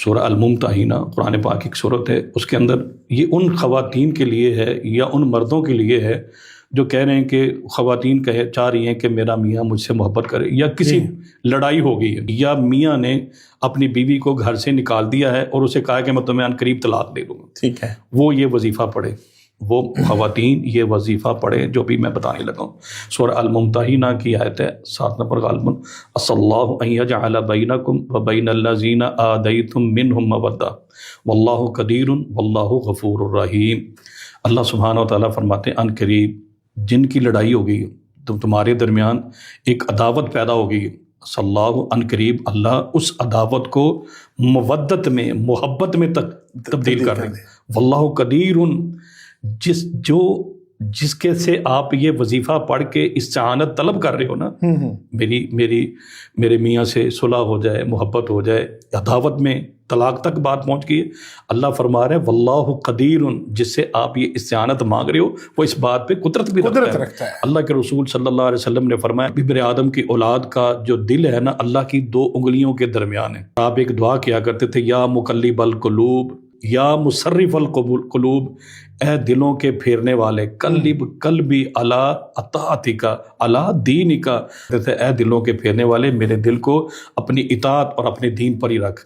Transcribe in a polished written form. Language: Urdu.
سورہ الممتحنہ قرآن پاک کی ایک صورت ہے، اس کے اندر یہ ان خواتین کے لیے ہے یا ان مردوں کے لیے ہے جو کہہ رہے ہیں کہ خواتین چاہ رہی ہیں کہ میرا میاں مجھ سے محبت کرے، یا کسی لڑائی ہو گئی ہے، یا میاں نے اپنی بیوی کو گھر سے نکال دیا ہے اور اسے کہا کہ میں تمہیں عنقریب طلاق دے دوں گا، ٹھیک ہے، وہ یہ وظیفہ پڑھے، وہ خواتین یہ وظیفہ پڑھیں جو بھی میں بتانے لگا ہوں۔ سورہ الممتحنہ کی آیت ہے 7 نمبر غالباً، عسى الله ان يجعل بينكم وبين الذين آذيتم منهم مودة واللہ قدیر واللہ غفور الرحیم۔ اللہ سبحانہ و تعالیٰ فرماتے ہیں عنقریب جن کی لڑائی ہو گئی تو تمہارے درمیان ایک عداوت پیدا ہو گئی، صلی اللہ عنقریب اللہ اس عداوت کو مودت میں، محبت میں تبدیل کر دیں، واللہ قدیر، جس کے سے آپ یہ وظیفہ پڑھ کے استعانت طلب کر رہے ہو نا، میرے میاں سے صلح ہو جائے، محبت ہو جائے، عداوت میں طلاق تک بات پہنچ گئی، اللہ فرما رہے ہیں واللہ قدیر، جس سے آپ یہ استعانت مانگ رہے ہو وہ اس بات پہ قدرت بھی رکھتا ہے۔ اللہ کے رسول صلی اللہ علیہ وسلم نے فرمایا ابن آدم کی اولاد کا جو دل ہے نا اللہ کی 2 انگلیوں کے درمیان ہے۔ آپ ایک دعا کیا کرتے تھے، یا مقلب القلوب یا مصرف القلوب، اے دلوں کے پھیرنے والے، قلب قلبی علی اطاعتک علی دینک، اے دلوں کے پھیرنے والے میرے دل کو اپنی اطاعت اور اپنے دین پر ہی رکھ۔